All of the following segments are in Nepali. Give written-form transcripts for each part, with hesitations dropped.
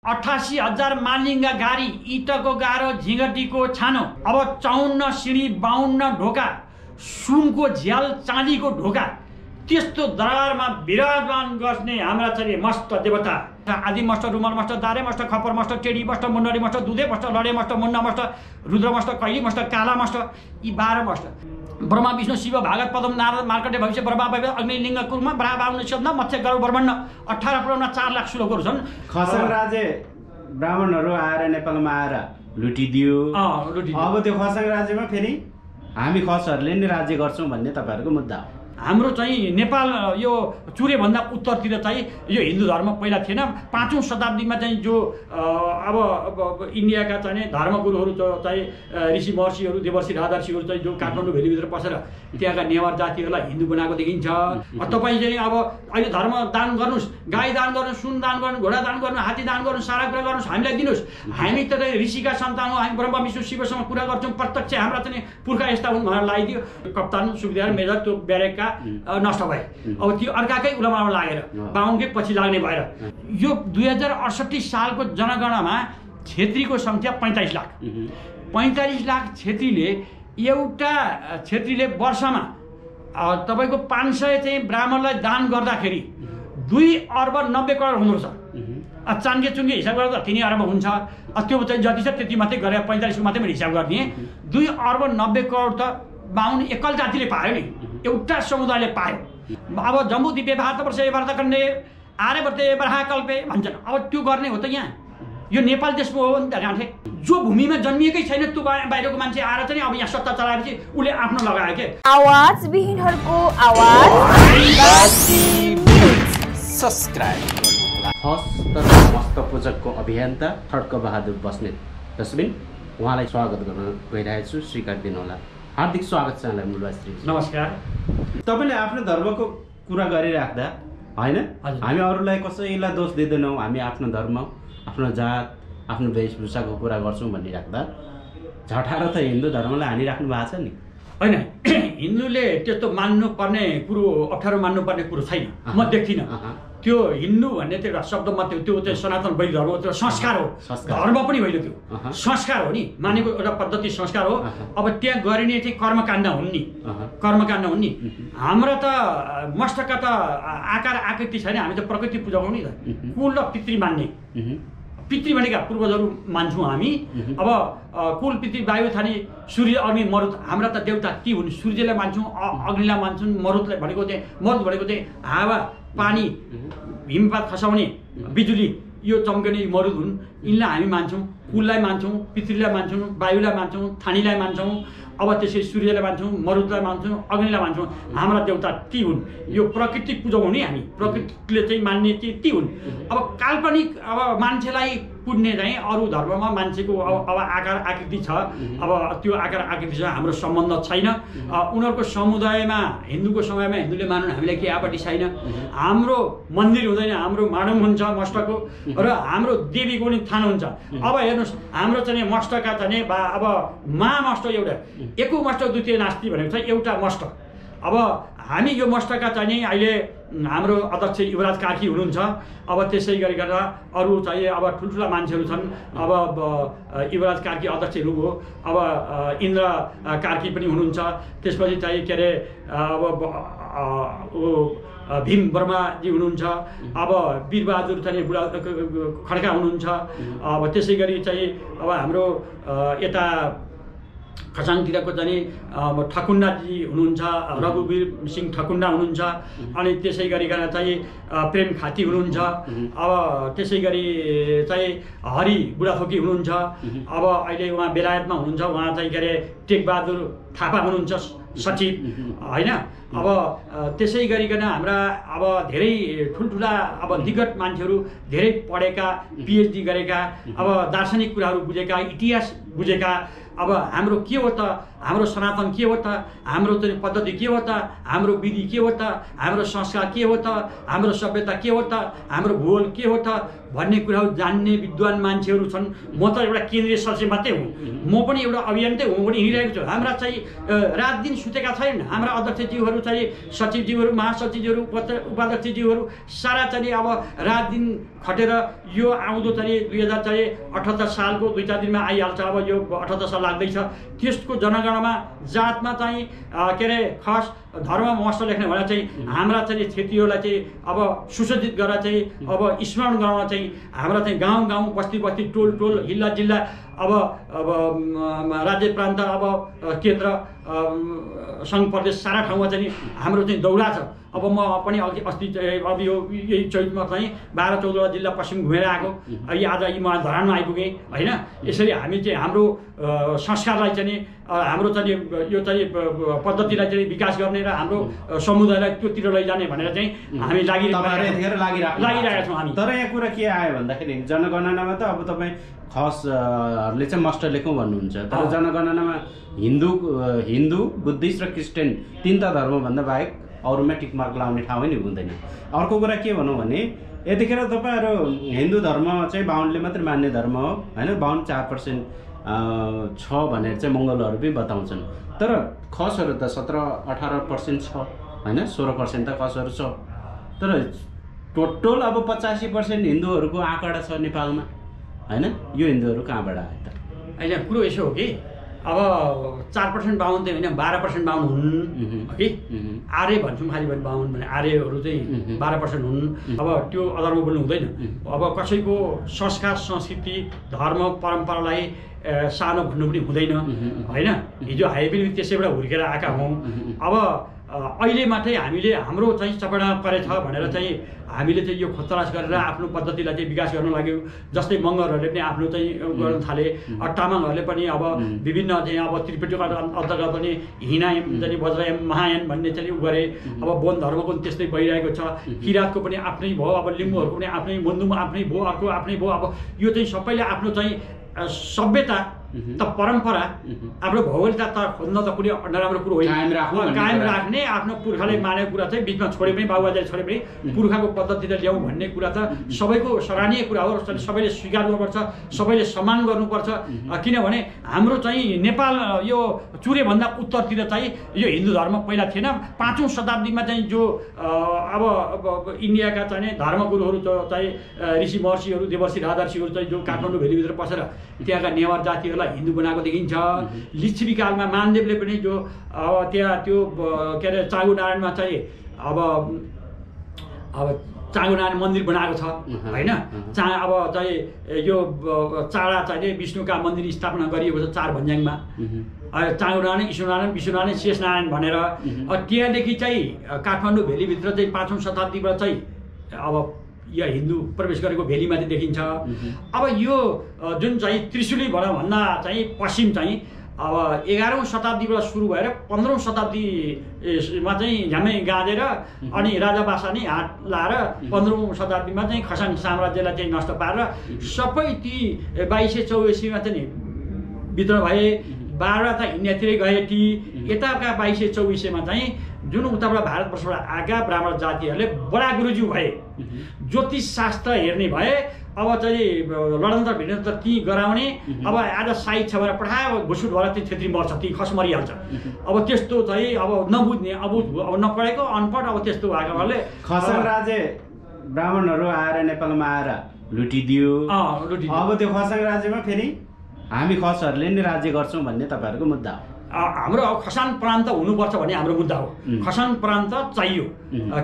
88,000 मालिङ्गा गाडी, इटको गारो, झिँगटीको छानो, अब 54 सिँढी, 52 ढोका, सुनको झ्याल, चाँदीको ढोका, त्यस्तो दरबारमा विराजमान गर्ने हाम्रा चाहिँ मस्त देवता आदि मस्त, रुमल मस्त, दारे मस्त, खप्पर मस्त, टेडी मस्त, मुन्डरी मस्त, दुधे मस्त, लडे मस्त, मुन्ना मस्त, रुद्र मस्त, कैली मस्त, काला मस्त, यी 12 मस्त ब्रह्मा, विष्णु, शिव, भागवत, पदम, नारद, मार्कण्डेय, भविष्य, ब्रह्मा, वैभव, अग्नि, लिङ्ग, कुर्म, ब्राह्मण, निषेध, मत्स्य, गरुड, ब्रह्मण्ड 18 पुराणमा 4 लाख श्लोकहरू छन्। खसन राजे ब्राह्मणहरू आएर नेपालमा आएर लुटिदियो। अब त्यो खसन राज्यमा फेरि हामी खसहरूले नै राज्य गर्छौँ भन्ने तपाईँहरूको मुद्दा हो। हाम्रो चाहिँ नेपाल यो चुरेभन्दा उत्तरतिर चाहिँ यो हिन्दू धर्म पहिला थिएन। 5औं शताब्दीमा चाहिँ जो अब इन्डियाका चाहिँ धर्मगुरुहरू चाहिँ ऋषि महर्षिहरू, देवर्षि राजर्षिहरू चाहिँ जो काठमाडौँ भेलीभित्र पसेर त्यहाँका नेवार जातिहरूलाई हिन्दू बनाएको देखिन्छ। तपाईँ चाहिँ अब अहिले धर्म दान गर्नुहोस्, गाई दान गर्नुहोस्, सुन दान गर्नु, घोडा दान गर्नु, हात्ती दान गर्नुहोस्, सारा कुरा गर्नुहोस्, हामीलाई दिनुहोस्। हामी त ऋषिका सन्तान हो, हामी ब्रह्मा विष्णु शिवसँग कुरा गर्छौँ, प्रत्यक्ष हाम्रा चाहिँ पुर्खा यस्ता हुन् भनेर लगाइदियो। कप्तान, सुबेदार, मेजर त्यो ब्यारेकका नष्ट भए। अब त्यो अर्काकै उलामामा लागेर बाहुनकै पछि लाग्ने भएर यो 2068 सालको जनगणनामा छेत्रीको सङ्ख्या 45 लाख। 45 लाख छेत्रीले एउटा छेत्रीले वर्षमा तपाईँको 500 चाहिँ ब्राह्मणलाई दान गर्दाखेरि 2 अर्ब 90 करोड हुँदो रहेछ। चाङ्गे चुङ्गे हिसाब गर्दा 3 अर्ब हुन्छ। त्यो चाहिँ जति छ त्यति मात्रै गरेर 45 मात्रै मैले हिसाब गरिदिएँ। 2 अर्ब 90 करोड त बाहुन एकल जातिले पायो नि, एउटा समुदायले पायो। अब जम्बू दिव्य भारतवर्ष भारत खण्डे आर्यवर्ते बर्हाकल्पे भन्छन्। अब त्यो गर्ने हो त यहाँ यो नेपाल देशमा हो नि त। गाँठे जो भूमिमा जन्मिएकै छैन त्यो बाहिरको मान्छे आएर चाहिँ अब यहाँ सत्ता चलाएपछि उसले आफ्नो लगायो के। आवाज विहीनहरूको आवाज सब्स्क्राइब गर्नुहोला। हस्त मस्त पूजकको अभियन्ता खड्क बहादुर बस्नेत तस्बिन उहाँलाई स्वागत गर्न गइरहेको छु, स्वीकार दिनुहोला। हार्दिक स्वागत छ यहाँलाई मूलवासी। नमस्कार। तपाईँले आफ्नो धर्मको कुरा गरिराख्दा होइन, हामी अरूलाई कसैलाई दोष दिँदैनौँ, हामी आफ्नो धर्म, आफ्नो जात, आफ्नो वेशभूषाको कुरा गर्छौँ भनिराख्दा झटारो त हिन्दू धर्मलाई हानिराख्नु भएको छ नि। होइन, हिन्दूले त्यस्तो मान्नुपर्ने कुरो, अप्ठ्यारो मान्नुपर्ने कुरो छैन, म देख्दिनँ। त्यो हिन्दू भन्ने त्यो एउटा शब्द मात्रै हो, त्यो चाहिँ सनातन वैदिक धर्म, त्यो संस्कार हो, धर्म पनि होइन, त्यो संस्कार हो नि, मानेको एउटा पद्धति संस्कार हो। अब त्यहाँ गरिने चाहिँ कर्मकाण्ड हुन् नि, कर्मकाण्ड हुन् नि। हाम्रो त मस्तका त आकार आकृति छैन, हामी त प्रकृति पूजाउँ नि त। कुल र पितृ मान्ने, पितृ भनेका पूर्वजहरू मान्छौँ हामी। अब कुल पितृ वायु थानी सूर्य अग्नि मरुत, हाम्रा त देवता ती हुन्। सूर्यलाई मान्छौँ, अग्निलाई मान्छौँ, मरुतलाई भनेको चाहिँ मरुत भनेको चाहिँ हावा पानी हिमपात खसाउने बिजुली यो चम्कने मरुद हुन्। यिनलाई हामी मान्छौँ। कुललाई मान्छौँ, पितृलाई मान्छौँ, वायुलाई मान्छौँ, थानीलाई मान्छौँ, अब त्यसै सूर्यलाई मान्छौँ, मरुदलाई मान्छौँ, अग्निलाई मान्छौँ। हाम्रा देवता ती हुन्। यो प्रकृति पूजाउँ नि हामी, प्रकृतिले चाहिँ मान्ने चाहिँ ती हुन्। अब काल्पनिक अब मान्छेलाई पुज्ने चाहिँ अरू धर्ममा मान्छेको अब आकार आकृति छ, अब त्यो आकार आकृतिसँग हाम्रो सम्बन्ध छैन। उनीहरूको समुदायमा, हिन्दूको समयमा हिन्दूले मान्नु, हामीलाई के आपत्ति छैन। हाम्रो मन्दिर हुँदैन, हाम्रो माडम हुन्छ मस्तको, र हाम्रो देवीको नि थान हुन्छ। अब हेर्नुहोस्, हाम्रो चाहिँ मस्तका चाहिँ अब महामस्त एउटा, एको मस्त द्वितीय नास्ति भनेको छ एउटा मस्त। अब हामी यो मस्तका चाहिँ अहिले हाम्रो अध्यक्ष युवराज कार्की हुनुहुन्छ। अब त्यसै गरिकन अरू चाहिँ अब ठुल्ठुला मान्छेहरू छन्। अब युवराज कार्की अध्यक्षहरू हो, अब इन्द्र कार्की पनि हुनुहुन्छ। त्यसपछि चाहिँ के अरे अब भीम वर्माजी हुनुहुन्छ। अब वीरबहादुर चाहिँ बुढा खड्का हुनुहुन्छ। अब त्यसै गरी चाहिँ अब हाम्रो यता खसाङतिरको चाहिँ ठकुन्डाजी हुनुहुन्छ, रघुवीर सिंह ठकुन्डा हुनुहुन्छ। अनि त्यसै गरिकन चाहिँ प्रेम खाती हुनुहुन्छ। अब त्यसै गरी चाहिँ हरि बुढाथोकी हुनुहुन्छ। अब अहिले उहाँ बेलायतमा हुनुहुन्छ, उहाँ चाहिँ के अरे टेकबहादुर थापा हुनुहुन्छ सचिव होइन। अब त्यसै गरिकन हाम्रा अब धेरै ठुल्ठुला अब दिग्गज मान्छेहरू, धेरै पढेका, पिएचडी गरेका, अब दार्शनिक कुराहरू बुझेका, इतिहास बुझेका। अब हाम्रो के हो त, हाम्रो सनातन के हो त, हाम्रो चाहिँ पद्धति के हो त, हाम्रो विधि के हो त, हाम्रो संस्कार के हो त, हाम्रो सभ्यता के हो त, हाम्रो भूगोल के हो त भन्ने कुरा जान्ने विद्वान मान्छेहरू छन्। म त एउटा केन्द्रीय सचिव मात्रै हुँ, म पनि एउटा अभियन्तै हुँ, पनि हिँडिरहेको छु। हाम्रा चाहिँ रात दिन सुतेका छैनन्। हाम्रा अध्यक्षज्यूहरू चाहिँ सचिवज्यूहरू, महासचिवज्यूहरू, उपाध्यक्षज्यूहरू सारा चाहिँ अब रात दिन खटेर यो आउँदो चाहिँ 2078 सालको 2-4 दिनमा आइहाल्छ। अब यो 78 साल लाग्दैछ। त्यसको जनगणना जातमा चाहिँ के अरे खास धर्म महत्त्व लेख्ने भनेर चाहिँ हाम्रा चाहिँ क्षेत्रीहरूलाई चाहिँ अब सुसज्जित गरेर चाहिँ अब स्मरण गराउन चाहिँ हाम्रा चाहिँ गाउँ गाउँ, बस्ती बस्ती, टोल टोल, जिल्ला जिल्ला, अब राज्य प्रान्त, अब केन्द्र, सङ्घ प्रदेश सारा ठाउँमा चाहिँ हाम्रो चाहिँ दौडा छ। अब म पनि अस्ति अब यो यही चैतमा चाहिँ 12-14 जिल्ला पश्चिम घुमेर आएको। आज म धरानमा आइपुगेँ होइन। यसरी हामी चाहिँ हाम्रो संस्कारलाई चाहिँ हाम्रो चाहिँ यो चाहिँ पद्धतिलाई चाहिँ विकास गर्ने र हाम्रो समुदायलाई त्योतिर लैजाने भनेर चाहिँ हामी लागिरहेका छौँ हामी। तर यहाँ कुरा के आयो भन्दाखेरि जनगणनामा त अब तपाईँ खसहरूले चाहिँ मस्ट लेखौँ भन्नुहुन्छ, तर जनगणनामा हिन्दू, बुद्धिस्ट र क्रिस्चियन 3टा धर्मभन्दा बाहेक अरूमा टिक मार्क लाउने ठाउँ नै हुँदैन। अर्को कुरा के भनौँ भने यतिखेर तपाईँहरू हिन्दू धर्म चाहिँ 52ले मात्रै मान्ने धर्म हो होइन, 52-4% छ भनेर चाहिँ मङ्गलहरू पनि बताउँछन्। तर खसहरू त 17-18% छ होइन, 16% त खसहरू छ। तर टोटल अब 85% हिन्दूहरूको आँकडा छ नेपालमा होइन। यो हिन्दूहरू कहाँबाट आयो त? अहिले कुरो यसो हो कि अब 4% बाहुन चाहिँ होइन, 12% बाहुन हुन् कि आर्य भन्छौँ खालि भने बाहुन भने आर्यहरू चाहिँ 12% हुन्। अब त्यो अधर्म बोल्नु हुँदैन। अब कसैको संस्कार, संस्कृति, धर्म, परम्परालाई सानो भन्नु पनि हुँदैन होइन। हिजो हामी पनि त्यसैबाट हुर्केर आएका हौँ। अब अहिले मात्रै हामीले हाम्रो चाहिँ चपेटामा परेछ भनेर चाहिँ हामीले चाहिँ यो खोजतलास गरेर आफ्नो पद्धतिलाई चाहिँ विकास गर्न लाग्यो। जस्तै मगरहरूले पनि आफ्नो चाहिँ गर्न थाले, तामाङहरूले पनि अब विभिन्न चाहिँ अब त्रिपेटीको अन्तर्गत पनि हिनायम चाहिँ वज्रयाम महायान भन्ने चाहिँ उ गरे। अब बौद्ध धर्मको पनि त्यस्तै भइरहेको छ। किराँतको पनि आफ्नै भयो, अब लिम्बूहरूको पनि आफ्नै, मुन्डुमा आफ्नै भयो, अर्को आफ्नै भयो। अब यो चाहिँ सबैले आफ्नो चाहिँ सभ्यता त परम्परा आफ्नो भौगोलिकता त खोज्न त कुनै नराम्रो कुरो होइन। कायम राख्ने आफ्नो पुर्खाले मानेको कुरा चाहिँ बिचमा छोडे पनि, बाबुआजले छोडे पनि पुर्खाको पद्धतिले ल्याउँ भन्ने कुरा त सबैको सराहनीय कुरा हो। सबैले स्वीकार गर्नुपर्छ, सबैले सम्मान गर्नुपर्छ। किनभने हाम्रो चाहिँ नेपाल यो चुरेभन्दा उत्तरतिर चाहिँ यो हिन्दू धर्म पहिला थिएन। 5औं शताब्दीमा चाहिँ जो अब इन्डियाका चाहिँ धर्मगुरुहरू चाहिँ ऋषि महर्षिहरू, देवर्षि राजर्षिहरू चाहिँ जो काठमाडौँ भेलीभित्र पसेर त्यहाँका नेवार जातिहरूलाई हिन्दू बनाएको देखिन्छ। लिच्छवी कालमा मानदेवले पनि जो अब त्यहाँ त्यो के अरे चाँगुनारायणमा चाहिँ अब चाँगुनारायण मन्दिर बनाएको छ होइन। अब चाहिँ यो चाडा चाहिँ विष्णुका मन्दिर स्थापना गरिएको छ 4 भन्ज्याङमा। चाँगुनारायण, ईश्वरनारायण, विष्णुनारायण, शेषनारायण भनेर। त्यहाँदेखि चाहिँ काठमाडौँ भेलीभित्र चाहिँ 5औं शताब्दीबाट चाहिँ अब या हिन्दू प्रवेश गरेको भेलीमाथि देखिन्छ। अब यो जुन चाहिँ त्रिशुलीबाट भन्दा चाहिँ पश्चिम चाहिँ अब 11औं शताब्दीबाट सुरु भएर 15औं शताब्दीमा चाहिँ झ्यामै गाँजेर अनि राजा बासानी हात लाएर 15औं शताब्दीमा चाहिँ खसाङ साम्राज्यलाई चाहिँ नष्ट पारेर सबै ती 2284मा चाहिँ भित्र भए। 12 त इन्डियातिरै गए। ती यताका 2224मा चाहिँ जुन उताबाट भारतवर्षबाट आएका ब्राह्मण जातिहरूले बडा गुरुज्यू भए, ज्योतिष शास्त्र हेर्ने भए। अब चाहिँ लडन्तर भिडन्तर ती गराउने। अब आज साइज छ भनेर पठायो, घुसुट भएर त्यो क्षेत्री मर्छ, ती खस मरिहाल्छ। अब त्यस्तो चाहिँ अब नबुझ्ने, अब नपढेको अनपढ अब त्यस्तो भएकोले खसाङ राज्य ब्राह्मणहरू आएर नेपालमा आएर लुटिदियो। अब त्यो खसाङ राज्यमा फेरि हामी खसहरूले नै राज्य गर्छौँ भन्ने तपाईँहरूको मुद्दा हो। हाम्रो खसान प्रान्त हुनुपर्छ भन्ने हाम्रो मुद्दा हो। खसान प्रान्त चाहियो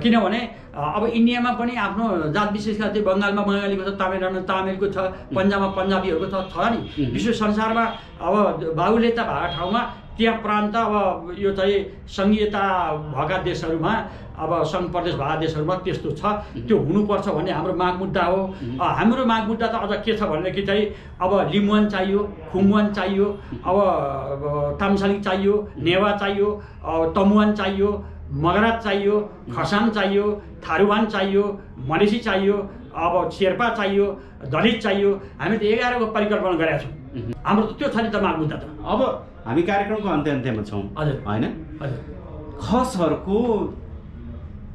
किनभने अब इन्डियामा पनि आफ्नो जात विशेषका चाहिँ बङ्गालमा बङ्गालीको छ, तमिलनाडुमा तमिलको छ, पन्जाबमा पन्जाबीहरूको छ नि। विश्व संसारमा अब बाहुल्यता भएको ठाउँमा त्यहाँ प्रान्त अब यो चाहिँ सङ्घीयता भएका देशहरूमा, अब सङ्घ प्रदेश भएका देशहरूमा त्यस्तो छ। त्यो हुनुपर्छ भन्ने हाम्रो माग मुद्दा हो। हाम्रो माग मुद्दा त अझ के छ भनेदेखि चाहिँ अब लिम्बुवान चाहियो, खुम्बुवान चाहियो, अब तामसालिक चाहियो, नेवा चाहियो, तमुवान चाहियो, मगराज चाहियो, खसान चाहियो, थारुवान चाहियो, मधेसी चाहियो, अब शेर्पा चाहियो, दलित चाहियो। हामी त 11 को परिकल्पना गरेका छौँ। हाम्रो त त्यो छ नि त माग मुद्दा त। अब हामी कार्यक्रमको अन्त्यमा छौँ होइन। खसहरूको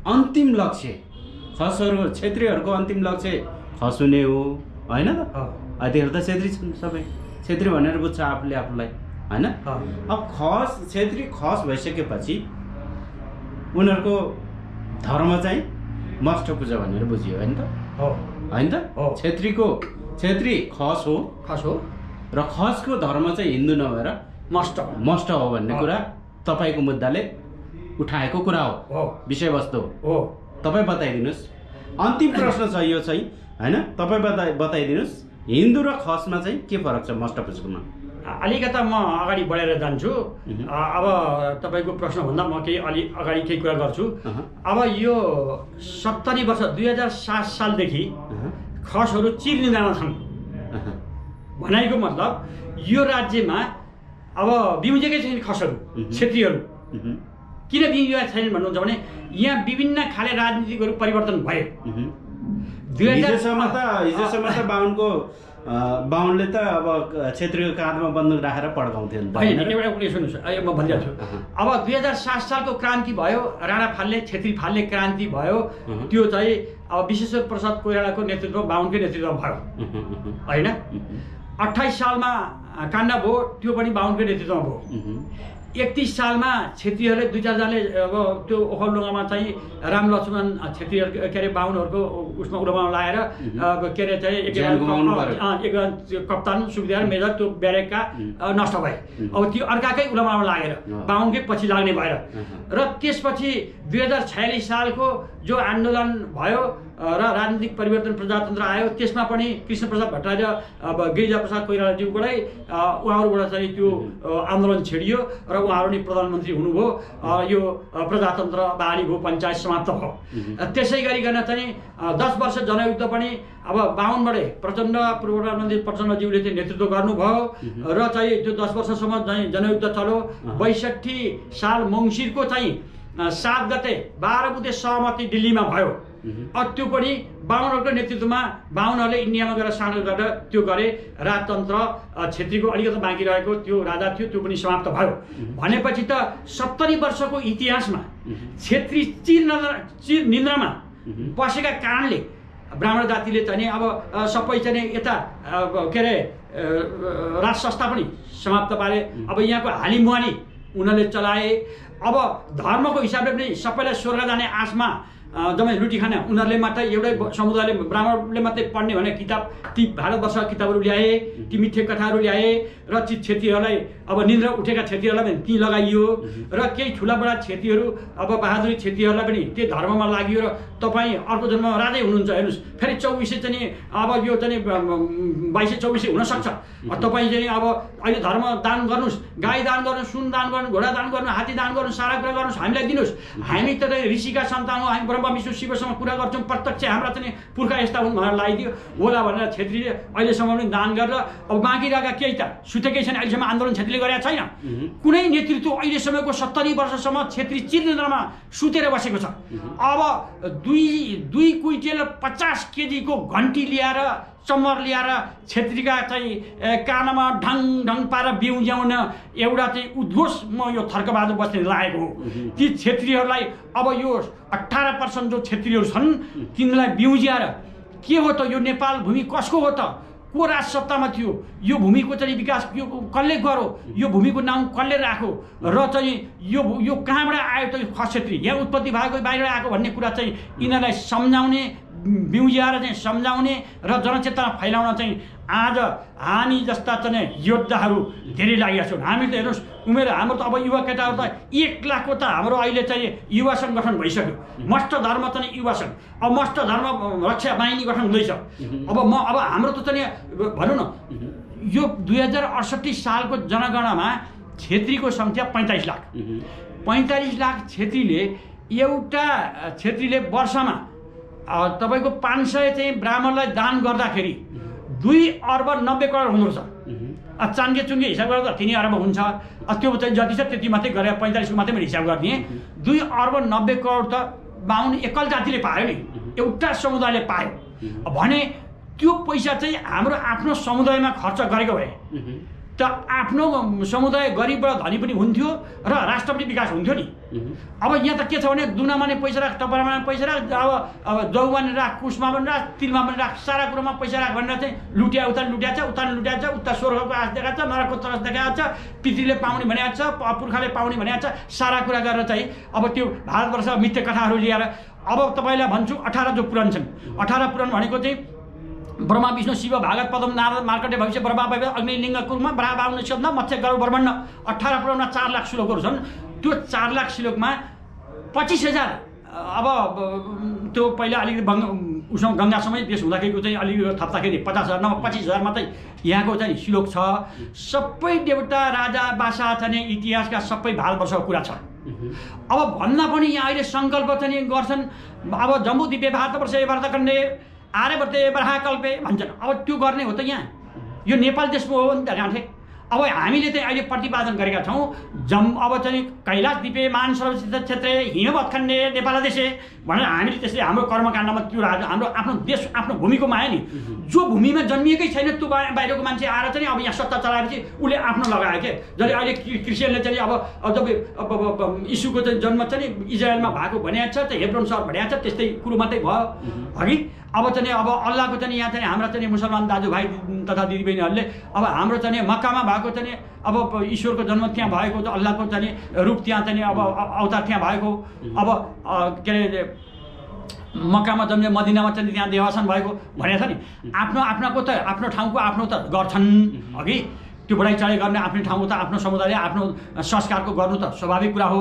अन्तिम लक्ष्य, खसहरू क्षेत्रीयहरूको अन्तिम लक्ष्य खस हुने हो होइन त त्यतिखेर त छेत्री छन् सबै छेत्री भनेर बुझ्छ आफूले आफूलाई होइन अब खस छेत्री खस भइसकेपछि उनीहरूको धर्म चाहिँ मष्ट पूजा भनेर बुझियो होइन त होइन त छेत्री खस हो र खसको धर्म चाहिँ हिन्दू नभएर मष्ट हो भन्ने कुरा तपाईँको मुद्दाले उठाएको कुरा हो विषयवस्तु हो तपाईँ बताइदिनुहोस् अन्तिम प्रश्न छ यो चाहिँ होइन तपाईँ बताइदिनुहोस् हिन्दू र खसमा चाहिँ के फरक छ मष्ट पूजामा अलिकता म अगाडि बढेर जान्छु अब तपाईँको प्रश्नभन्दा म केही अलि अगाडि केही कुरा गर्छु अब यो 70 वर्ष 2007 सालदेखि खसहरू चिरनिन्द्रामा छन् भनाइको मतलब यो राज्यमा अब बिउजेकै छैन खसहरू क्षेत्रीहरू किन बिउजेका छैनन् भन्नुहुन्छ भने यहाँ विभिन्न खाले राजनीतिकहरू परिवर्तन भए हिजोसम्म त बाहुनले त अब क्षेत्रीको काँधमा बन्दुक राखेर पड्काउँथ्यो एउटा कुरा सुन्नुहोस् म भनिदिन्छु अब 2007 सालको क्रान्ति भयो राणा फाल्ने छेत्री फाल्ने क्रान्ति भयो त्यो चाहिँ अब विश्वेश्वर प्रसाद कोइरालाको नेतृत्वमा बाहुनकै नेतृत्वमा भयो होइन 28 सालमा काण्ड भयो त्यो पनि बाहुनकै नेतृत्वमा भयो 31 सालमा छेत्रीहरूले 2-4जनाले अब त्यो ओखलडुङ्गामा चाहिँ राम लक्ष्मण छेत्रीहरू के अरे बाहुनहरूको उसमा उडामा लगाएर के अरे चाहिँ एक कप्तान सुखिदार मेजर त्यो ब्यारेकका नष्ट भए अब त्यो अर्काकै उडामा लागेर बाहुनकै पछि लाग्ने भएर र त्यसपछि 2046 सालको जो आन्दोलन भयो र राजनीतिक परिवर्तन प्रजातन्त्र आयो त्यसमा पनि कृष्ण प्रसाद भट्टाचार्य अब गिरिजा प्रसाद कोइरालाज्यूबाटै उहाँहरूबाट चाहिँ त्यो आन्दोलन छेडियो र उहाँहरू नै प्रधानमन्त्री हुनुभयो यो प्रजातन्त्र बहाली भयो पञ्चायत समाप्त भयो त्यसै गरिकन चाहिँ 10 वर्ष जनयुद्ध पनि अब बाहुनबाटै प्रचण्ड पूर्व प्रधानमन्त्री प्रचण्डज्यूले चाहिँ नेतृत्व गर्नुभयो र चाहिँ त्यो 10 वर्षसम्म चाहिँ जनयुद्ध चल्यो 62 साल मङ्सिरको चाहिँ 7 गते 12 बुँदे सहमति दिल्लीमा भयो त्यो पनि बाहुनहरूको नेतृत्वमा बाहुनहरूले इन्डियामा गएर सानो गरेर त्यो गरे राजतन्त्र क्षेत्रीको अलिकति बाँकी रहेको त्यो राजा थियो त्यो पनि समाप्त भयो भनेपछि त 70 वर्षको इतिहासमा क्षेत्री चिर निन्द्रामा बसेका कारणले ब्राह्मण जातिले चाहिँ अब सबै चाहिँ यता के अरे राज संस्था पनि समाप्त पारे अब यहाँको हालिमुहानी उनीहरूले चलाए अब धर्मको हिसाबले पनि सबैलाई स्वर्ग जाने आशमा जम्मै लुटी खाने उनीहरूले मात्रै एउटै समुदायले ब्राह्मणले मात्रै पढ्ने भने किताब ती भारतवर्ष किताबहरू ल्याए ती मिथ्य कथाहरू ल्याए र ती क्षेत्रीहरूलाई अब निन्द्रा उठेका क्षेत्रीहरूलाई पनि ती लगाइयो र केही ठुला बडा क्षेत्रीहरू अब बहादुरी क्षेत्रीहरूलाई पनि त्यो धर्ममा लाग्यो र तपाईँ अर्को जन्ममा राजै हुनुहुन्छ हेर्नुहोस् फेरि 2400 चाहिँ अब यो चाहिँ 2224 हुनसक्छ तपाईँ चाहिँ अब अहिले धर्म दान गर्नुहोस् गाई दान गर्नुहोस् सुन दान गर्नु घोडा दान गर्नु हात्ती दान गर्नु सारा कुरा गर्नुहोस् हामीलाई दिनुहोस् हामी त ऋषिका सन्तान हो हामी ब्रह्मा विष्णु शिवसँग कुरा गर्छौँ प्रत्यक्ष हाम्रा चाहिँ पुर्खा यस्ता हुन् भनेर लगाइदियो होला भनेर छेत्रीले अहिलेसम्म पनि दान गरेर अब बाँकी रहेका केही त सुतेकै छैन अहिलेसम्म आन्दोलन छेत्रीले गरेका छैन कुनै नेतृत्व अहिलेसम्मको 70 वर्षसम्म छेत्री चिरनिन्द्रामा सुतेर बसेको छ अब 2 क्विन्टल 50 केजीको घन्टी ल्याएर चम्मर ल्याएर छेत्रीका चाहिँ कानमा ढङ ढङ पारेर बिउज्याउन एउटा चाहिँ उद्घोष म यो थर्कबहादुर बस्ने लागेको हो ती छेत्रीहरूलाई अब यो 18% जो छेत्रीहरू छन् तिनीलाई बिउज्याएर के हो त यो नेपाल भूमि कसको हो त को राज सत्तामा थियो यो भूमिको चाहिँ विकास यो कसले गर्यो यो भूमिको नाम कसले राख्यो र चाहिँ यो कहाँबाट आयो त यो खस छेत्री यहाँ उत्पत्ति भएको बाहिर आएको भन्ने कुरा चाहिँ यिनीहरूलाई सम्झाउने बिउज्याएर चाहिँ सम्झाउने र जनचेतना फैलाउन चाहिँ आज हामी जस्ता चाहिँ योद्धाहरू धेरै लागेका छौँ हामी त हेर्नुहोस् उमेर हाम्रो त अब युवा केटाहरू त 1 लाखको त हाम्रो अहिले चाहिँ युवा सङ्घ गठन भइसक्यो मष्ट धर्म चाहिँ युवा सङ्घ अब मष्ट धर्म रक्षा बाहिनी गठन हुँदैछ अब हाम्रो त चाहिँ भनौँ न यो 2068 सालको जनगणनामा छेत्रीको सङ्ख्या 45 लाख 45 लाख छेत्रीले एउटा छेत्रीले वर्षमा तपाईको 500 चाहिँ ब्राह्मणलाई दान गर्दाखेरि 2 अर्ब 90 करोड हुँदो रहेछ चाङ्गे चुङ्गे हिसाब गर्दा 3 अर्ब हुन्छ त्यो चाहिँ जति छ त्यति मात्रै गरेर 45 को मात्रै मैले हिसाब गरिदिएँ 2 अर्ब 90 करोड त बाहुन एकल जातिले पायो नि एउटा समुदायले पायो भने त्यो पैसा चाहिँ हाम्रो आफ्नो समुदायमा खर्च गरेको भए त आफ्नो समुदाय गरिबबाट धनी पनि हुन्थ्यो र राष्ट्र पनि विकास हुन्थ्यो नि। अब यहाँ त के छ भने दुनामा नि पैसा राख, टपरामा नि पैसा राख, अब जौमा नि राख, कुसमा पनि राख, तिलमा पनि राख, सारा कुरोमा पैसा राख भनेर चाहिँ लुट्या उता लुट्या छ, उता लुट्या छ, उता स्वर्गको आश देखाएको छ, नरकको तरस देखाएको छ, पितृले पाउने भनेको छ, पुर्खाले पाउने भनेको छ, सारा कुरा गरेर चाहिँ अब त्यो भारतवर्ष मिथ्या कथाहरू ल्याएर अब तपाईँलाई भन्छु 18 जो पुराण छन्। 18 पुराण भनेको चाहिँ ब्रह्मा विष्णु शिव भागवत पदम नारद मार्कण्डेय भविष्य ब्रह्मा वैभव अग्निलिङ्ग कुर्म ब्राह्मण निषेध मत्स्य गरुड ब्रह्मण्ड 18 पुराणमा 4 लाख श्लोकहरू छन्। त्यो 4 लाख श्लोकमा 25,000 अब त्यो पहिला अलिकति उसमा गङ्गासँगै देश हुँदाखेरिको चाहिँ अलिकति थप्दाखेरि 50,000 नभए 25,000 मात्रै यहाँको चाहिँ श्लोक छ। सबै देवता राजा बासा चाहिँ इतिहासका सबै भारतवर्षको कुरा छ। अब भन्दा पनि यहाँ अहिले सङ्कल्प चाहिँ गर्छन् अब जम्बूद्वीपे भारतवर्ष भारतखण्डे आर्यवर्ते बराहकल्पे भन्छन्। अब त्यो गर्ने हो त यहाँ यो नेपाल देशको हो नि त गाँठे। अब हामीले चाहिँ अहिले प्रतिपादन गरेका छौँ अब चाहिँ कैलाश द्वीपे मान सरोवर क्षेत्रे हिमवत्खण्डे नेपाल देशे भनेर हामीले त्यसले हाम्रो कर्मकाण्डमा त्यो हाम्रो आफ्नो देश आफ्नो भूमिको माया नि जो भूमिमा जन्मिएकै छैन त्यो बाहिरको मान्छे आएर चाहिँ अब यहाँ सत्ता चलाएपछि उसले आफ्नो लगायो के। जसले अहिले क्रिस्चियनले चाहिँ अब जब यीशुको चाहिँ जन्म चाहिँ इजरायलमा भएको भनेको छ हेब्रोन सहर भनेको छ त्यस्तै कुरो मात्रै भयो अघि। अब चाहिँ अब अल्लाहको चाहिँ यहाँ चाहिँ हाम्रा चाहिँ मुसलमान दाजुभाइ तथा दिदीबहिनीहरूले अब हाम्रो चाहिँ मक्कामा भएको चाहिँ अब ईश्वरको जन्म त्यहाँ भएको अल्लाहको चाहिँ रूप त्यहाँ चाहिँ अब अवतार त्यहाँ भएको अब के अरे मक्कामा जन्मे मदिनामा चाहिँ त्यहाँ देवासन भएको भनेको छ नि। आफ्नो आफ्नाको त आफ्नो ठाउँको आफ्नो त गर्छन् अघि त्यो बढाइ चढाइ गर्ने आफ्नो ठाउँको त आफ्नो समुदायले आफ्नो संस्कारको गर्नु त स्वाभाविक कुरा हो।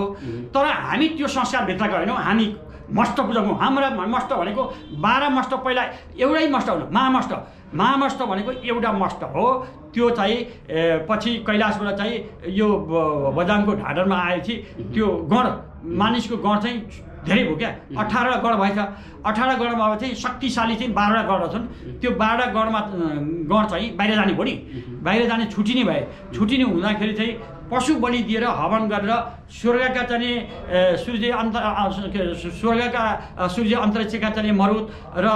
तर हामी त्यो संस्कारभित्रका होइनौँ। हामी मष्ट पूजक हौँ। हाम्रा मष्ट भनेको 12 मष्ट पहिला एउटै मष्ट हो महामष्ट भनेको एउटा मष्ट हो। त्यो चाहिँ पछि कैलाशबाट चाहिँ यो बजाङको ढाडरमा आएपछि त्यो गण मानिसको गण चाहिँ धेरै भयो क्या 18 गण भएछ। 18 गणमा अब चाहिँ शक्तिशाली चाहिँ 12 गण छन्। त्यो 12 गणमा गण चाहिँ बाहिर जाने भयो नि बाहिर जाने छुट्टिने भए छुट्टिने हुँदाखेरि चाहिँ पशु बलि दिएर हवन गरेर स्वर्गका चाहिँ सूर्य अन्तरिक्षका चाहिँ मरुत र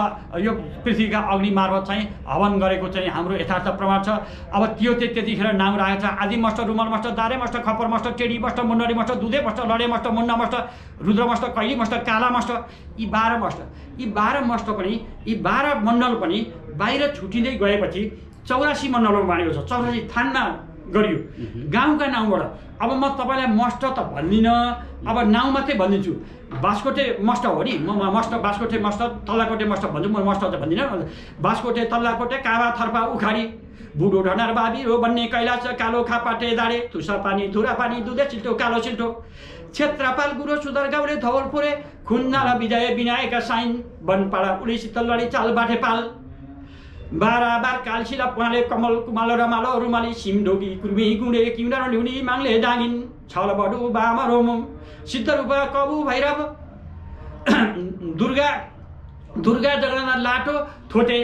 यो पृथ्वीका अग्नि मार्फत चाहिँ हवन गरेको चाहिँ हाम्रो यथार्थ प्रमाण छ। अब त्यो चाहिँ त्यतिखेर नाउँ राखेको छ आदि मष्ट रुमल मष्ट दारे मष्ट खप्पर मष्ट टेडी मष्ट मुन्डरी मष्ट दुधे मष्ट लडे मष्ट मुन्ना मष्ट रुद्र मष्ट कैली मष्ट काला मष्ट यी 12 मष्ट यी 12 मष्ट पनि यी 12 मण्डल पनि बाहिर छुटिँदै गएपछि 84 मण्डलमा बाँडेको छ। 84 थानमा गरियो गाउँका नाउँबाट। अब म तपाईँलाई मष्ट त भन्दिनँ अब नाउँ मात्रै भनिदिन्छु। बास्कोटे मष्ट हो नि म मष्ट बास्कोटे मष्ट तल्लाकोटे मष्ट भन्छु म मष्ट त भन्दिनँ। बास्कोटे तल्लाकोटे कावा थर्पा उखाडी बुढो ढनार बाबी हो भन्ने कैलाश कालो खापाटे दाडे तुसा पानी धुरा पानी दुधे चिल्टो कालो चिल्टो क्षेत्रपाल गुरु सुदर गाउरे धवल फोरे खुन्ना र विजय विनायका साइन बनपाडा पुलिस तल्लडी चाल बाटे पाल बाराबार कालशिला पुहाले कमल कुमाल रमालो रुमाली सिमढोगी कुर्मी गुँडे किउडा ढुनी माङ्ले डाङ्गिन छल बडु बामा रोम सिद्ध रूप कबु भैरव दुर्गा जगन्नाथ लाटो थोटे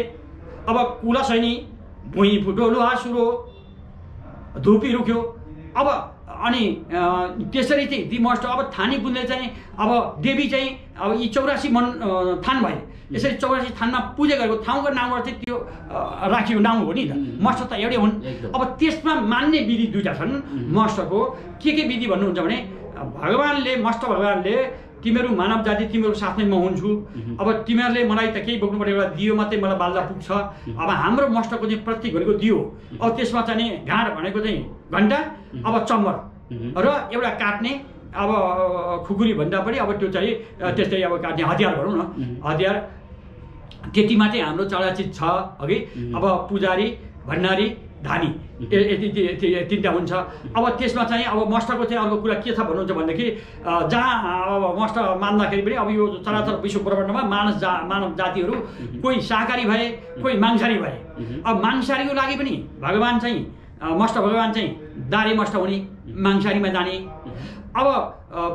अब कुला सैनी भुइँ फुटो लुहा सुरो धुपी रुख्यो। अब अनि त्यसरी चाहिँ ती मष्ट अब थानी बुन्दै चाहिँ अब देवी चाहिँ अब यी 84 थान भए यसरी 84 थानमा पूजा गरेको ठाउँको नाउँबाट चाहिँ त्यो राखियो नाउँ हो नि त। मष्ट त एउटै हुन्। अब त्यसमा मान्ने विधि दुईटा छन् मष्टको के विधि भन्नुहुन्छ भने मष्ट भगवानले तिमीहरू मानव जाति तिमीहरू साथमै म हुन्छु अब तिमीहरूले मलाई त केही बोक्नु पर्यो एउटा दियो मात्रै मलाई बाल्दा पुग्छ। अब हाम्रो मष्टको चाहिँ प्रतीक भनेको दियो अब त्यसमा चाहिँ घाँड भनेको चाहिँ घन्टा अब चम्बर र एउटा काट्ने अब खुकुरी भन्दा पनि अब त्यो चाहिँ त्यस्तै अब काट्ने हतियार भनौँ न हतियार त्यति मात्रै हाम्रो चर्चित छ अघि। अब पुजारी भण्डारी धानी तिनवटा हुन्छ। अब त्यसमा चाहिँ अब मष्टको चाहिँ अर्को कुरा के छ भन्नुहुन्छ भनेदेखि जहाँ अब मष्ट मान्दाखेरि पनि अब यो चराचर विश्व ब्रह्माण्डमा मानव जातिहरू कोही शाकाहारी भए कोही मांसाहारी भए। अब मांसाहारीको लागि पनि भगवान चाहिँ मष्ट भगवान चाहिँ दारे मष्ट हुने मांसाहारीमा जाने। अब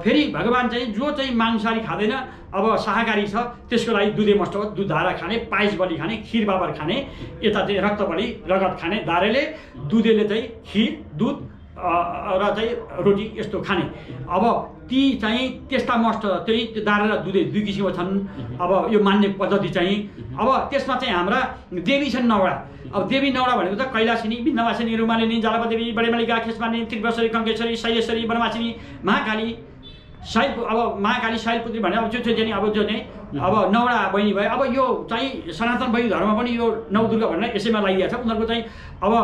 फेरि भगवान चाहिँ जो चाहिँ मांसाहारी खाँदैन अब शाकाहारी छ त्यसको लागि दुधे मष्ट हो दुध धारा खाने पायस बलि खाने खिर बाबर खाने यता चाहिँ रक्त बलि रगत खाने दारेले दुधेले चाहिँ खिर दुध र चाहिँ रोटी यस्तो खाने। अब ती चाहिँ त्यस्ता मस्ट त्यही दारा र दुधे 2 किसिमको छन्। अब यो मान्ने पद्धति चाहिँ अब त्यसमा चाहिँ हाम्रा देवी छन् 9वटा। अब देवी 9वटा भनेको त कैलासिनी, विन्ध्यवासिनी, रुमालिनी, जालपादेवी, बडेमालिका, खेसमालिनी, त्रिपुरेश्वरी, कङ्केश्वरी, शैलेश्वरी, बनवासिनी, महाकाली, शैल। अब महाकाली शैलपुत्री भने अब त्यो चाहिँ अब जो चाहिँ अब 9वटा बहिनी भयो। अब यो चाहिँ सनातन वैदिक धर्म पनि यो 9 दुर्गा भनेर यसैमा लगाइदिएको छ। उनीहरूको चाहिँ अब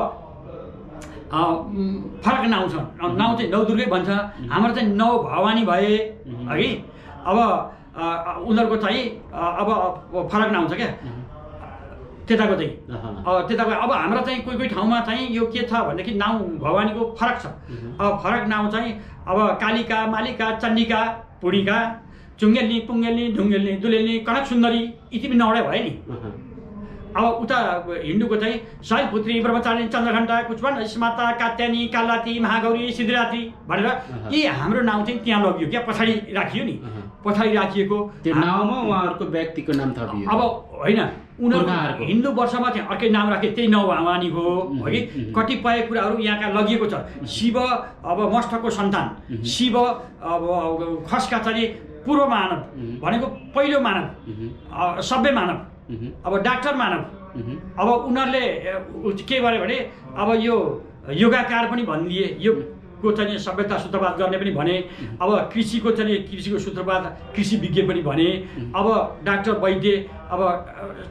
फरक नाउँ छ। नाउँ चाहिँ 9 दुर्गै भन्छ। हाम्रो चाहिँ 9 भवानी भए है। अब उनीहरूको चाहिँ अब फरक नाउँ छ क्या त्यताको चाहिँ। त्यताको अब हाम्रो चाहिँ कोही ठाउँमा चाहिँ यो के छ भनेदेखि नाउँ भवानीको फरक छ। अब फरक नाउँ चाहिँ अब कालिका, मालिका, चण्डिका, पुडिका, चुङ्गेल्नी, पुङ्गेल्नी, ढुङ्गेल्नी, दुलेल्नी, कनक सुन्दरी, यति पनि 9वटा भयो नि। अब उता हिन्दूको चाहिँ शैलपुत्री, ब्रह्मचारिणी, चन्द्रघण्टा, कुचवन, स्माता, कात्यानी, कालाती, महागौरी, सिद्धिरात्री भनेर यी हाम्रो नाउँ चाहिँ त्यहाँ लगियो क्या, पछाडि राखियो नि। पछाडि राखिएको त्यो नाउँमा उहाँहरूको व्यक्तिको नाम थपियो। अब होइन उनीहरूको हिन्दू वर्षमा चाहिँ अर्कै नाम राखे, त्यही 9 भवानी हो कि। कतिपय कुराहरू यहाँका लगिएको छ। शिव अब मष्टको सन्तान, शिव अब खसका चाहिँ पूर्व मानव भनेको पहिलो मानव, सभ्य मानव, अब डाक्टर मानव। अब उनीहरूले के गरे भने अब यो योगाकार पनि भनिदिए, यो को चाहिँ सभ्यता सूत्रपात गर्ने पनि भने। अब कृषिको चाहिँ कृषिको सूत्रपात कृषि विज्ञ पनि भने। अब डाक्टर वैद्य अब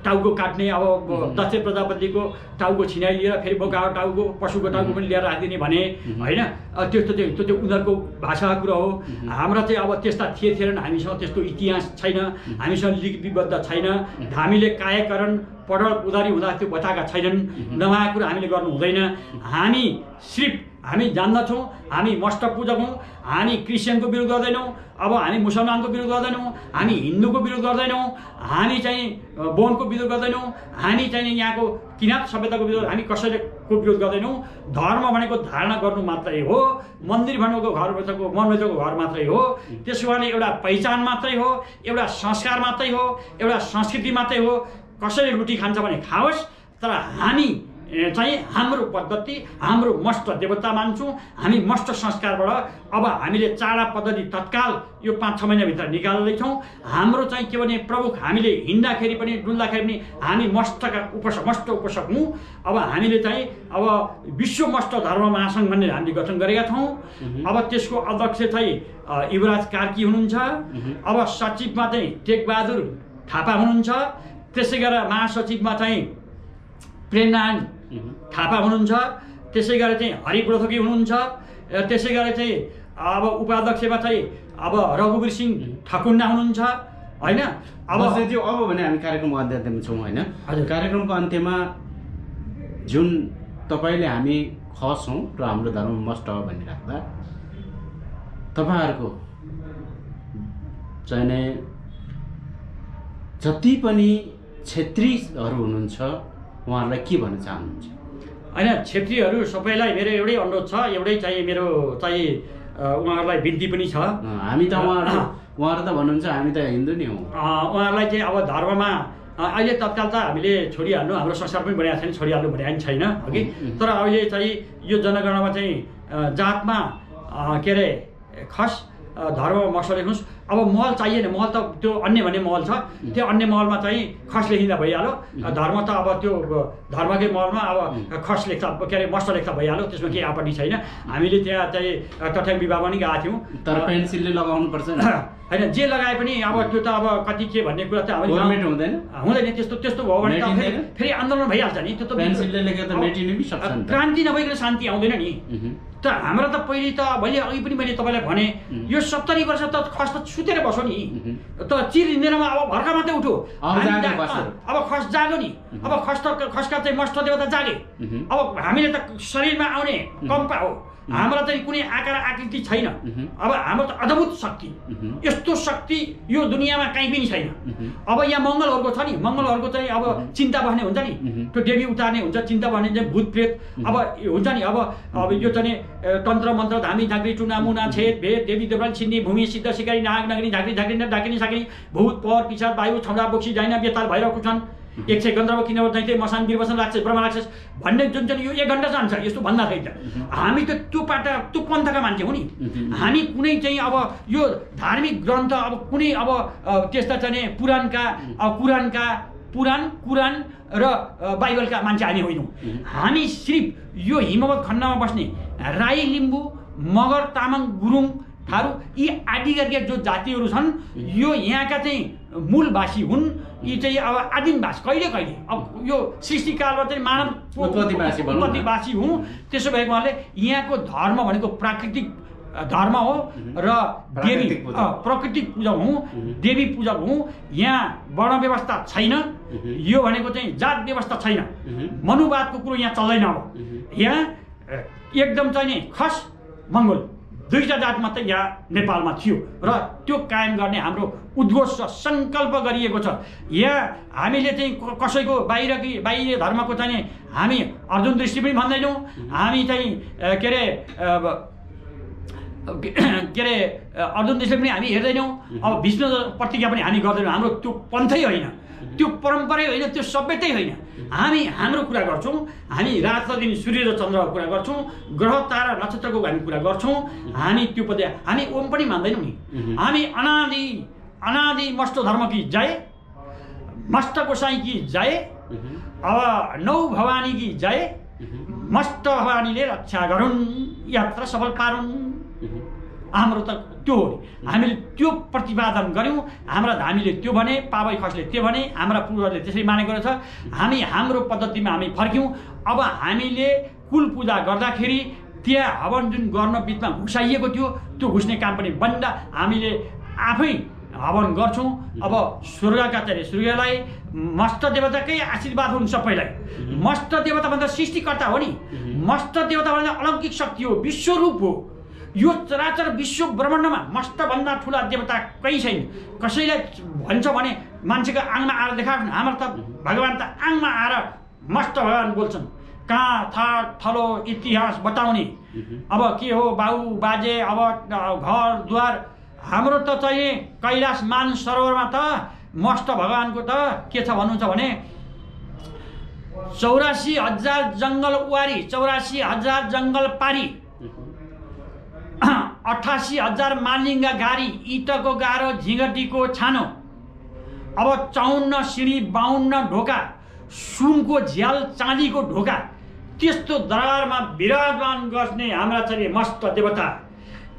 टाउको काट्ने, अब दक्ष प्रजापतिको टाउको छिनाइदिएर फेरि बोकाको टाउको, पशुको टाउको पनि ल्याएर राखिदिने भने होइन। त्यो उनीहरूको भाषाको कुरा हो। हाम्रा चाहिँ अब त्यस्ता थिएनन्, हामीसँग त्यस्तो इतिहास छैन, हामीसँग लिपिबद्ध छैन। हामीले कायकरण पढल उदारी हुँदा त्यो बताएका छैनन्। नभएको कुरा हामीले गर्नु हुँदैन। हामी सिर्फ हामी जान्दछौँ, हामी मष्ट पूजक हौँ, हामी क्रिस्चियनको विरोध गर्दैनौँ, अब हामी मुसलमानको विरोध गर्दैनौँ, हामी हिन्दूको विरोध गर्दैनौँ, हामी चाहिँ बोनको विरोध गर्दैनौँ, हामी चाहिँ यहाँको किराँत सभ्यताको विरोध हामी कसैको विरोध गर्दैनौँ। धर्म भनेको धारणा गर्नु मात्रै हो। मन्दिर भनेको घरभित्रको मनभित्रको घर मात्रै हो। त्यसो भने एउटा पहिचान मात्रै हो, एउटा संस्कार मात्रै हो, एउटा संस्कृति मात्रै हो। कसैले रोटी खान्छ भने खाओस्, तर हामी चाहिँ हाम्रो पद्धति, हाम्रो मष्ट देवता मान्छौँ। हामी मष्ट संस्कारबाट अब हामीले चाडा पद्धति तत्काल यो 5-6 महिनाभित्र निकाल्दैछौँ। हाम्रो चाहिँ के भने प्रमुख हामीले हिँड्दाखेरि पनि डुल्दाखेरि पनि हामी मष्ट उपासक हौँ। अब हामीले चाहिँ अब विश्व मष्ट धर्म महासङ्घ भन्ने हामीले गठन गरेका छौँ। अब त्यसको अध्यक्ष चाहिँ युवराज कार्की हुनुहुन्छ। अब सचिवमा चाहिँ टेकबहादुर थापा हुनुहुन्छ। त्यसै गरेर महासचिवमा चाहिँ प्रेमनारायण थापा हुनुहुन्छ। त्यसै गरी चाहिँ हरिप्रथोकी हुनुहुन्छ। त्यसै गरी चाहिँ अब उपाध्यक्षमा चाहिँ अब रघुवीर सिंह ठकुन्ना हुनुहुन्छ होइन। अब भने हामी कार्यक्रमको अन्त्यमा छौँ होइन। कार्यक्रमको अन्त्यमा जुन तपाईँले हामी खस हौँ र हाम्रो धर्म मस्ट हो भनिराख्दा तपाईँहरूको चाहिँ जति पनि क्षेत्रीहरू हुनुहुन्छ उहाँहरूलाई के भन्न चाहनुहुन्छ? होइन, क्षेत्रीहरू सबैलाई मेरो एउटै अनुरोध छ, एउटै चाहिँ मेरो चाहिँ उहाँहरूलाई बिन्ती पनि छ। हामी त उहाँहरू त भन्नुहुन्छ हामी त हिन्दू नै हौँ। उहाँहरूलाई चाहिँ अब धर्ममा अहिले तत्काल त हामीले छोडिहाल्नु, हाम्रो संसार पनि बनेको छैन, छोडिहाल्नु भने पनि छैन हगि। तर अहिले चाहिँ यो जनगणनामा चाहिँ जातमा के अरे खस धर्म मस लेख्नुहोस्। अब महल चाहिएन, महल त त्यो अन्य भन्ने महल छ, त्यो अन्य महलमा चाहिँ खस लेखिँदा भइहाल्यो। धर्म त अब त्यो धर्मकै महलमा अब खस लेख्दा के अरे मस्ट लेख्दा भइहाल्यो, त्यसमा केही आपत्ति छैन। हामीले त्यहाँ चाहिँ तथ्याङ्क विभागमा पनि गएको थियौँ। तर पेन्सिलले लगाउनु पर्छ होइन, जे लगाए पनि अब त्यो त अब कति के भन्ने कुरा त गभर्नमेन्ट हुँदैन। त्यस्तो भयो भने त फेरि आन्दोलन भइहाल्छ नि। त्यो त पेन्सिलले लेखेर त मेटिनु पनि सक्छ। क्रान्ति नभइकन शान्ति आउँदैन नि। त हाम्रो त पहिले त मैले अघि पनि मैले तपाईँलाई भने यो 70 वर्ष त खस त सुतेर बस्यो नि। त चिर हिँड्दैनमा अब भर्खर मात्रै उठ्यो, अब खस जाग्यो नि। अब खसका चाहिँ मष्ट देवता जागे। अब हामीले त शरीरमा आउने कम्पा हो, हाम्रो चाहिँ कुनै आकार आकृति छैन। अब हाम्रो त अद्भुत शक्ति, यस्तो शक्ति यो दुनियाँमा कहीँ पनि छैन। अब यहाँ मङ्गलहरूको छ नि, मङ्गलहरूको चाहिँ अब चिन्ता बस्ने हुन्छ नि, त्यो देवी उतार्ने हुन्छ, चिन्ता बस्ने चाहिँ भूत प्रेत अब हुन्छ नि। अब यो चाहिँ तन्त्र मन्त्र धामी झाँक्री टुना मुना छेद भेद देवी देवरान छिन्नी भूमि सिद्ध सिकारी नाग नगरी झाँक्री झाँक्री डाकिनी साकिनी भूत पर पिसाच वायु छौडा बोक्सी जाइना बेताल भइरहेको छन्। 100 गन्धर्व किनेर दैत्य मसान वीरवसन राक्षस ब्रह्म राक्षस भन्ने जुन चाहिँ यो 1 घण्टा जान्छ यस्तो भन्दा छैन। हामी त त्यो पन्थका मान्छे हो नि। हामी कुनै चाहिँ अब यो धार्मिक ग्रन्थ अब कुनै अब त्यस्ता चाहिँ कुरान र बाइबलका मान्छे हामी होइनौँ। हामी सिर्फ यो हिमवत खण्डमा बस्ने राई लिम्बू मगर तामाङ गुरुङ थारू यी आदि गरेका जो जातिहरू छन् यो यहाँका चाहिँ मूलवासी हुन्। यी चाहिँ अब आदिमवासी कहिले अब यो सृष्टिकालमा चाहिँ मानव उत्पत्तिवासी हुँ। त्यसो भएको हुनाले यहाँको धर्म भनेको प्राकृतिक धर्म हो र देवी प्राकृतिक पूजक हौँ, देवी पूजक हौँ। यहाँ वर्ण व्यवस्था छैन, यो भनेको चाहिँ जात व्यवस्था छैन, मनुवादको कुरो यहाँ चल्दैन। अब यहाँ एकदम चाहिँ नि खस मङ्गोल दुईटा जात मात्रै यहाँ नेपालमा थियो र त्यो कायम गर्ने हाम्रो उद्घोष र सङ्कल्प गरिएको छ। यहाँ हामीले चाहिँ कसैको बाहिर धर्मको चाहिँ हामी अर्जुन दृष्टि पनि भन्दैनौँ, हामी चाहिँ के अरे अर्जुन दृष्टि पनि हामी हेर्दैनौँ, अब विष्णु प्रतिज्ञा पनि हामी गर्दैनौँ। हाम्रो त्यो पन्थै होइन, त्यो परम्परै होइन, त्यो सभ्यतै होइन। हामी हाम्रो कुरा गर्छौँ, हामी रात दिन सूर्य र चन्द्रको कुरा गर्छौँ, ग्रह तारा नक्षत्रको हामी कुरा गर्छौँ। हामी त्यो पद हामी ओम पनि मान्दैनौँ नि। हामी अनादि मस्त धर्म कि जय, मस्त गोसाई कि जय, अब 9 भवानी कि जय, मस्त भवानीले रक्षा गरून् यात्रा सफल पारुन्। हाम्रो त त्यो हो। हामीले त्यो प्रतिपादन गऱ्यौँ, हाम्रा धामीले त्यो भने, पावै खसले त्यो भने, हाम्रा पूर्वजले त्यसरी मानेको रहेछ। हामी हाम्रो पद्धतिमा हामी फर्क्यौँ। अब हामीले कुल पूजा गर्दाखेरि त्यहाँ हवन जुन गर्न बिचमा घुसाइएको थियो त्यो घुस्ने काम पनि बन्द हामीले आफै हवन गर्छौँ। अब स्वर्गका चाहिँ सूर्यलाई, मस्त देवताकै आशीर्वाद हुन् सबैलाई। मस्त देवता भन्दा सृष्टिकर्ता हो नि। मस्त देवता भन्दा अलौकिक शक्ति हो, विश्वरूप हो। यो चराचर विश्व ब्रह्माण्डमा मस्तभन्दा ठुला देवता कहीँ छैन। कसैलाई भन्छ भने मान्छेको आङमा आएर देखाएको, हाम्रो त भगवान् त आङमा आएर मस्त भगवान् बोल्छन्। कहाँ थलो इतिहास बताउने, अब के हो बाउ बाजे, अब घर द्वार। हाम्रो त चाहिँ कैलाश मान सरोवरमा त मस्त भगवान्को त के छ भन्नुहुन्छ भने 84,000 जङ्गल वारी, 84,000 जङ्गल पारी, 88,000 मालिङ्गा गाडी, इटको गारो, झिँगटीको छानो, अब 54 सिँढी, 52 ढोका, सुनको झ्याल, चाँदीको ढोका, त्यस्तो दरबारमा विराजमान गर्ने हाम्रा चाहिँ मस्त देवता।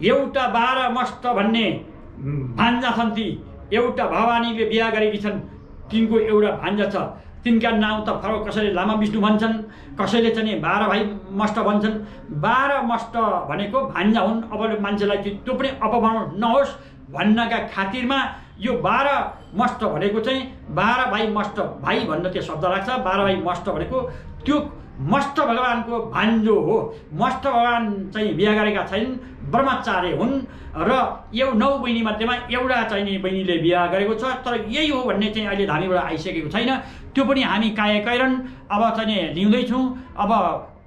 एउटा 12 मस्त भन्ने भान्जा छन् ती। एउटा भवानीले बिहा गरेकी छन्, तिनको एउटा भान्जा छ। तिनका नाउँ त फरक, कसैले लामा विष्णु भन्छन्, कसैले चाहिँ 12 भाइ मस्त भन्छन्। 12 मस्त भनेको भान्जा हुन्। अब मान्छेलाई त्यो पनि अपमान नहोस् भन्नका खातिरमा यो 12 मस्त भनेको चाहिँ 12 भाइ मस्त, भाइ भन्न त्यो शब्द लाग्छ। 12 भाइ मस्त भनेको त्यो मस्त भगवानको भान्जो हो। मस्त भगवान चाहिँ बिहा गरेका छैनन्, ब्रह्मचारी हुन् र यो 9 बहिनी मध्येमा एउटा चाहिँ बहिनीले बिहा गरेको छ। तर यही हो भन्ने चाहिँ अहिले धामीबाट आइसकेको छैन। त्यो पनि हामी कायकैरन अब चाहिँ लिउँदैछौँ। अब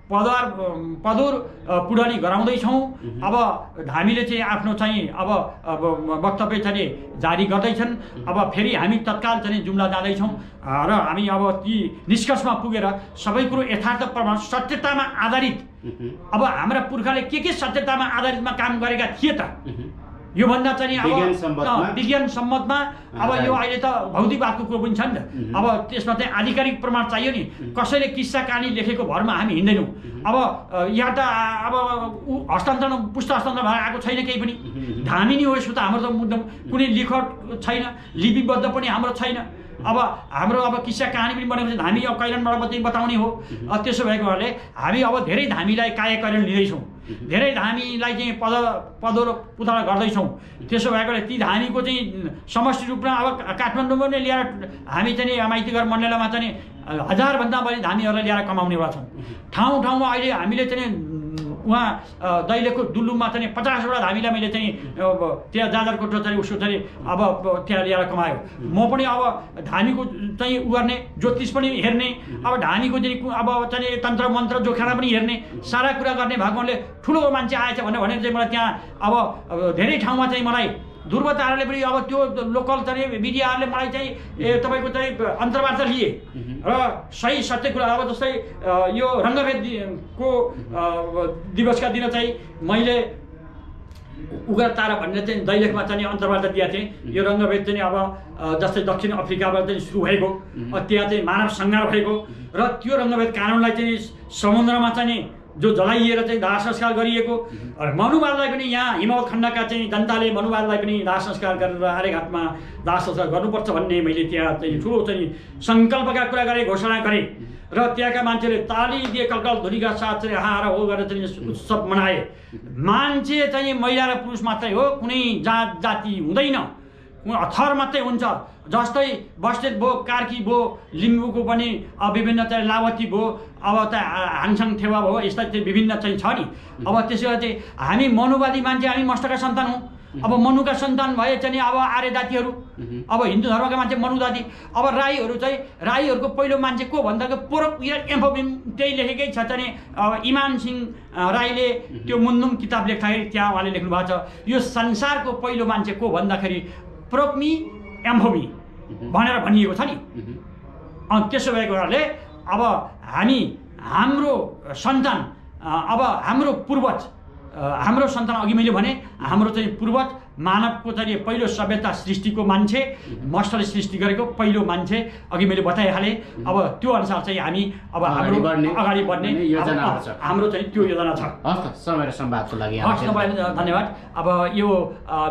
पदुर पुरानी गराउँदैछौँ। अब हामीले चाहिँ आफ्नो चाहिँ अब वक्तव्य चाहिँ जारी गर्दैछन्। अब फेरि हामी तत्काल चाहिँ जुम्ला जाँदैछौँ र हामी अब ती निष्कर्षमा पुगेर सबै कुरो यथार्थ प्रमाण सत्यतामा आधारित, अब हाम्रा पुर्खाले के सत्यतामा आधारितमा काम गरेका थिए त, योभन्दा चाहिँ अब विज्ञान सम्मतमा अब यो अहिले त भौतिकवादको कुरो पनि छ नि त। अब त्यसमा चाहिँ आधिकारिक प्रमाण चाहियो नि। कसैले किस्सा कहानी लेखेको भरमा हामी हिँड्दैनौँ। अब यहाँ त अब हस्तान्तरण पुस्त हस्तान्तरण भएर आएको छैन केही पनि। धामी नै हो यसो त। हाम्रो त मुद्दा कुनै लेखक छैन, लिपिबद्ध पनि हाम्रो छैन। अब हाम्रो अब किस्सा कहानी पनि बनेपछि धामी अब कैरनबाट चाहिँ बताउने हो। त्यसो भएको हुनाले हामी अब धेरै धामीलाई कायकैरन लिँदैछौँ, धेरै धामीलाई चाहिँ पदो पुतला गर्दैछौँ। त्यसो भएकोले ती धामीको चाहिँ समष्टि रूपमा अब काठमाडौँमा पनि ल्याएर हामी चाहिँ माइतीघर मण्डलमा चाहिँ 1000भन्दा बढी धामीहरूलाई ल्याएर कमाउनेवाला छौँ। ठाउँ ठाउँमा अहिले हामीले चाहिँ उहाँ दैलेखको दुल्लुमा चाहिँ 50वटा धामीलाई मैले चाहिँ त्यहाँ जाजरकोट चाहिँ उसको चाहिँ अब त्यहाँ ल्याएर कमायो। म पनि अब धामीको चाहिँ उ गर्ने, ज्योतिष पनि हेर्ने, अब धामीको चाहिँ अब चाहिँ तन्त्र मन्त्र जोखाना पनि हेर्ने, सारा कुरा गर्ने भगवानले ठुलो मान्छे आएछ भने चाहिँ मलाई त्यहाँ अब धेरै ठाउँमा चाहिँ मलाई ध्रुव ताराले पनि अब त्यो लोकल चाहिँ मिडियाहरूले मलाई चाहिँ तपाईँको चाहिँ अन्तर्वार्ता लिए र सही सत्य कुरा अब जस्तै यो रङ्गभेदको दिवसका दिन चाहिँ मैले उग्र तारा भन्ने चाहिँ दैलेखमा चाहिँ अन्तर्वार्ता दिएको थिएँ। यो रङ्गभेद चाहिँ अब जस्तै दक्षिण अफ्रिकाबाट चाहिँ सुरु भएको, त्यहाँ चाहिँ मानव संहार भएको र त्यो रङ्गभेद कानुनलाई चाहिँ समुद्रमा चाहिँ जो जलाइएर चाहिँ दाह संस्कार गरिएको र मनुवादलाई पनि यहाँ हिमाल खण्डका चाहिँ जनताले मनुवादलाई पनि दाह संस्कार गरेर आर्यघाटमा दाह संस्कार गर्नुपर्छ भन्ने मैले त्यहाँ चाहिँ ठुलो चाहिँ सङ्कल्पका कुरा गरेँ, घोषणा गरेँ र त्यहाँका मान्छेले ताली दिए, कलकल ध्वनिका साथ चाहिँ हार हो गरेर चाहिँ उत्सव मनाए। मान्छे चाहिँ महिला र पुरुष मात्रै हो, कुनै जात जाति हुँदैन, थर मात्रै हुन्छ। जस्तै बस्नेत भयो, कार्की भयो, लिम्बूको पनि विभिन्न चाहिँ लावती भयो, अब त हाङसाङ थेवा भयो, यस्ता चाहिँ विभिन्न चाहिँ छ नि। अब त्यसो भए चाहिँ हामी मनुवादी मान्छे, हामी मस्तका सन्तान हौँ। अब मनुका सन्तान भए चाहिँ अब आर्य जातिहरू, अब हिन्दू धर्मका मान्छे मनु जाति। अब राईहरू चाहिँ राईहरूको पहिलो मान्छे को भन्दा पोरक एम्फोबिम त्यही लेखेकै छ चाहिँ इमान सिंह राईले त्यो मुन्दुम किताब लेख्दाखेरि त्यहाँ उहाँले लेख्नु भएको छ यो संसारको पहिलो मान्छे को भन्दाखेरि प्रोक्मी एम्फोमी भनेर भनिएको छ नि। अनि त्यसो भएको कारणले अब हाम्रो सन्तान, अब हाम्रो पूर्वज, हाम्रो सन्तान अघि मैले भने हाम्रो चाहिँ पूर्वज मानवको चाहिँ पहिलो सभ्यता सृष्टिको मान्छे, मस्टरले सृष्टि गरेको पहिलो मान्छे अघि मैले बताइहालेँ। अब त्यो अनुसार चाहिँ हामी अब हाम्रो अगाडि बढ्ने हाम्रो चाहिँ त्यो योजना छ। हस्, समय र संवादको लागि तपाईँलाई धन्यवाद। अब यो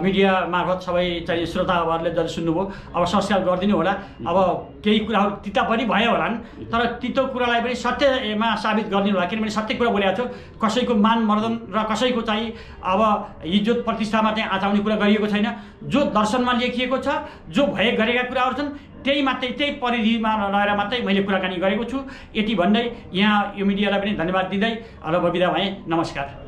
मिडिया मार्फत सबै चाहिँ श्रोताहरूले जति सुन्नुभयो अब संस्कार गरिदिनु होला। अब केही कुराहरू तिता पनि भयो होलान्, तर तितो कुरालाई पनि सत्यमा साबित गरिदिनु होला, किनभने सत्य कुरा बोलेको छु। कसैको मान मर्दन र कसैको चाहिँ अब इज्जत प्रतिष्ठामा चाहिँ आँचाउने कुरा गरिएको छैन। जो दर्शनमा लेखिएको छ, जो भए गरेका कुराहरू छन् त्यही मात्रै, त्यही परिधिमा रहेर मात्रै मैले कुराकानी गरेको छु। यति भन्दै यहाँ यो मिडियालाई पनि धन्यवाद दिँदै अब बिदा भएँ। नमस्कार।